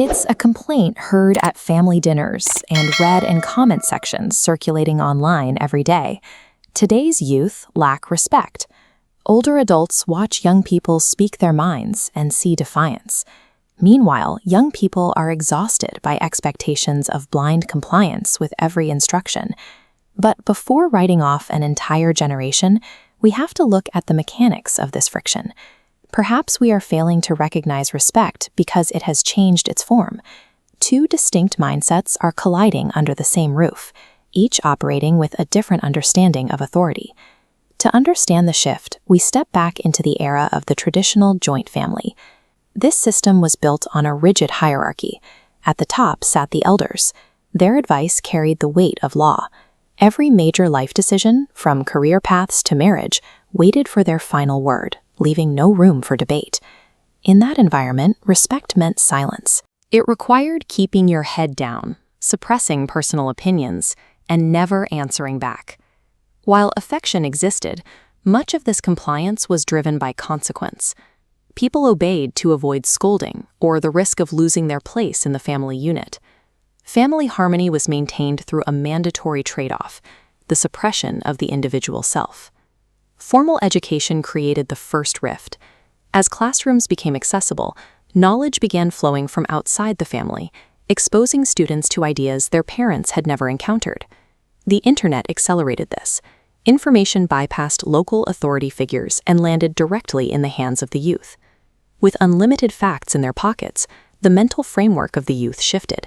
It's a complaint heard at family dinners and read in comment sections circulating online every day. Today's youth lack respect. Older adults watch young people speak their minds and see defiance. Meanwhile, young people are exhausted by expectations of blind compliance with every instruction. But before writing off an entire generation, we have to look at the mechanics of this friction. Perhaps we are failing to recognize respect because it has changed its form. Two distinct mindsets are colliding under the same roof, each operating with a different understanding of authority. To understand the shift, we step back into the era of the traditional joint family. This system was built on a rigid hierarchy. At the top sat the elders. Their advice carried the weight of law. Every major life decision, from career paths to marriage, waited for their final word, leaving no room for debate. In that environment, respect meant silence. It required keeping your head down, suppressing personal opinions, and never answering back. While affection existed, much of this compliance was driven by consequence. People obeyed to avoid scolding or the risk of losing their place in the family unit. Family harmony was maintained through a mandatory trade-off, the suppression of the individual self. Formal education created the first rift. As classrooms became accessible, knowledge began flowing from outside the family, exposing students to ideas their parents had never encountered. The internet accelerated this. Information bypassed local authority figures and landed directly in the hands of the youth. With unlimited facts in their pockets, the mental framework of the youth shifted.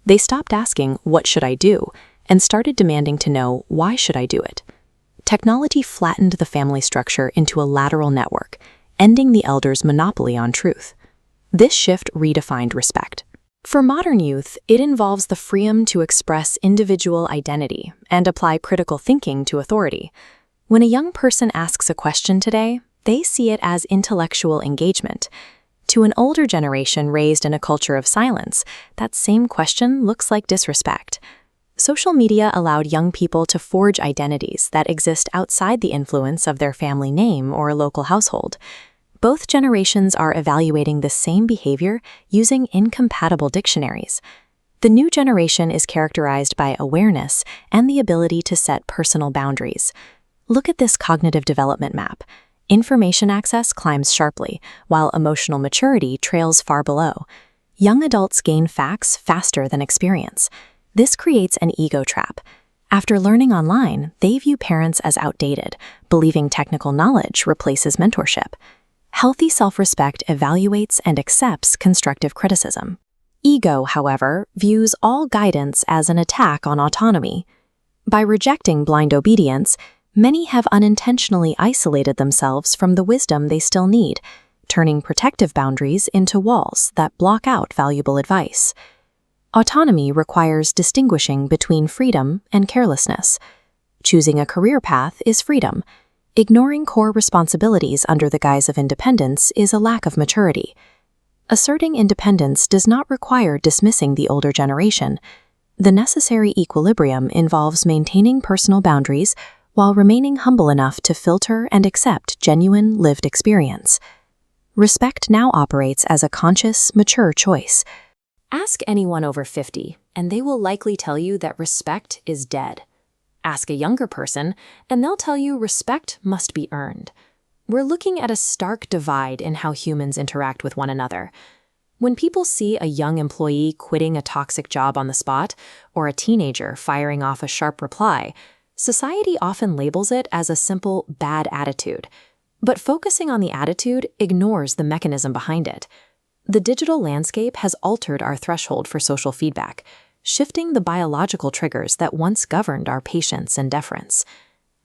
They stopped asking, "What should I do?" and started demanding to know, "Why should I do it?" Technology flattened the family structure into a lateral network, ending the elders' monopoly on truth. This shift redefined respect. For modern youth, it involves the freedom to express individual identity and apply critical thinking to authority. When a young person asks a question today, they see it as intellectual engagement. To an older generation raised in a culture of silence, that same question looks like disrespect. Social media allowed young people to forge identities that exist outside the influence of their family name or local household. Both generations are evaluating the same behavior using incompatible dictionaries. The new generation is characterized by awareness and the ability to set personal boundaries. Look at this cognitive development map. Information access climbs sharply, while emotional maturity trails far below. Young adults gain facts faster than experience. This creates an ego trap. After learning online, they view parents as outdated, believing technical knowledge replaces mentorship. Healthy self-respect evaluates and accepts constructive criticism. Ego, however, views all guidance as an attack on autonomy. By rejecting blind obedience, many have unintentionally isolated themselves from the wisdom they still need, turning protective boundaries into walls that block out valuable advice. Autonomy requires distinguishing between freedom and carelessness. Choosing a career path is freedom. Ignoring core responsibilities under the guise of independence is a lack of maturity. Asserting independence does not require dismissing the older generation. The necessary equilibrium involves maintaining personal boundaries while remaining humble enough to filter and accept genuine lived experience. Respect now operates as a conscious, mature choice. Ask anyone over 50, and they will likely tell you that respect is dead. Ask a younger person, and they'll tell you respect must be earned. We're looking at a stark divide in how humans interact with one another. When people see a young employee quitting a toxic job on the spot, or a teenager firing off a sharp reply, society often labels it as a simple bad attitude. But focusing on the attitude ignores the mechanism behind it. The digital landscape has altered our threshold for social feedback, shifting the biological triggers that once governed our patience and deference.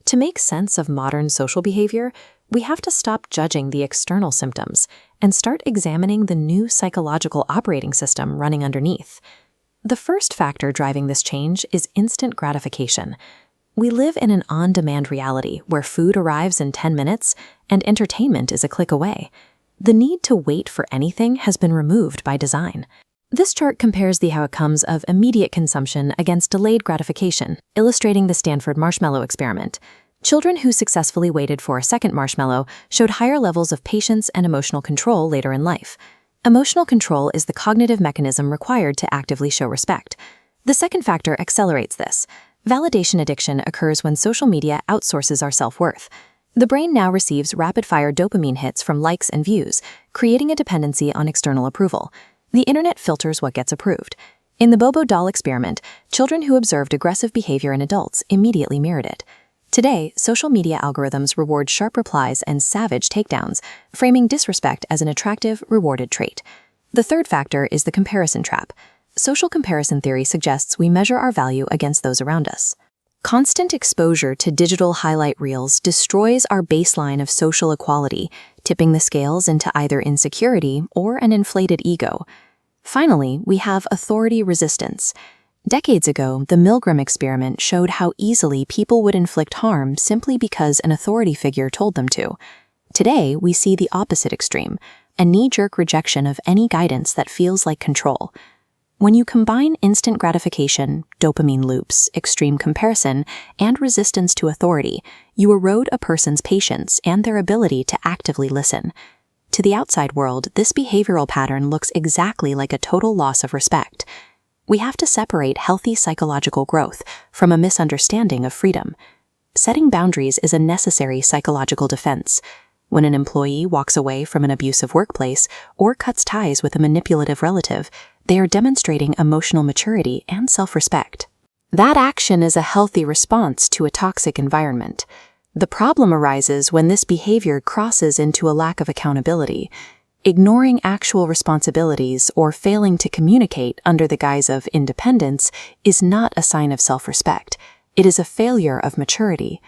To make sense of modern social behavior, we have to stop judging the external symptoms and start examining the new psychological operating system running underneath. The first factor driving this change is instant gratification. We live in an on-demand reality where food arrives in 10 minutes and entertainment is a click away. The need to wait for anything has been removed by design. This chart compares the outcomes of immediate consumption against delayed gratification, illustrating the Stanford Marshmallow Experiment. Children who successfully waited for a second marshmallow showed higher levels of patience and emotional control later in life. Emotional control is the cognitive mechanism required to actively show respect. The second factor accelerates this. Validation addiction occurs when social media outsources our self-worth. The brain now receives rapid-fire dopamine hits from likes and views, creating a dependency on external approval. The internet filters what gets approved. In the Bobo Doll Experiment, children who observed aggressive behavior in adults immediately mirrored it. Today, social media algorithms reward sharp replies and savage takedowns, framing disrespect as an attractive, rewarded trait. The third factor is the comparison trap. Social comparison theory suggests we measure our value against those around us. Constant exposure to digital highlight reels destroys our baseline of social equality, tipping the scales into either insecurity or an inflated ego. Finally, we have authority resistance. Decades ago, the Milgram experiment showed how easily people would inflict harm simply because an authority figure told them to. Today, we see the opposite extreme, a knee-jerk rejection of any guidance that feels like control. When you combine instant gratification, dopamine loops, extreme comparison, and resistance to authority, you erode a person's patience and their ability to actively listen. To the outside world, this behavioral pattern looks exactly like a total loss of respect. We have to separate healthy psychological growth from a misunderstanding of freedom. Setting boundaries is a necessary psychological defense. When an employee walks away from an abusive workplace or cuts ties with a manipulative relative, they are demonstrating emotional maturity and self-respect. That action is a healthy response to a toxic environment. The problem arises when this behavior crosses into a lack of accountability. Ignoring actual responsibilities or failing to communicate under the guise of independence is not a sign of self-respect. It is a failure of maturity.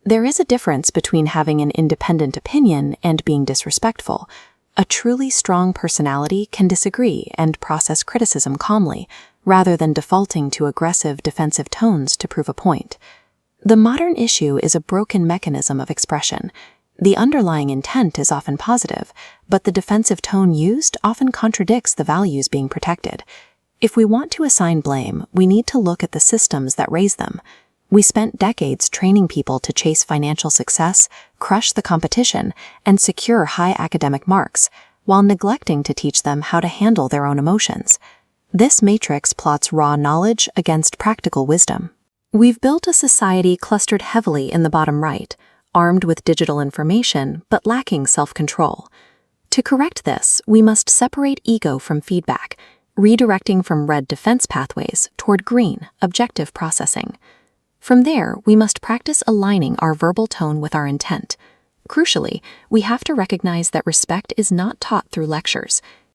There is a difference between having an independent opinion and being disrespectful. A truly strong personality can disagree and process criticism calmly, rather than defaulting to aggressive, defensive tones to prove a point. The modern issue is a broken mechanism of expression. The underlying intent is often positive, but the defensive tone used often contradicts the values being protected. If we want to assign blame, we need to look at the systems that raise them. We spent decades training people to chase financial success, crush the competition, and secure high academic marks, while neglecting to teach them how to handle their own emotions. This matrix plots raw knowledge against practical wisdom. We've built a society clustered heavily in the bottom right, armed with digital information but lacking self-control. To correct this, we must separate ego from feedback, redirecting from red defense pathways toward green, objective processing. From there, we must practice aligning our verbal tone with our intent. Crucially, we have to recognize that respect is not taught through lectures.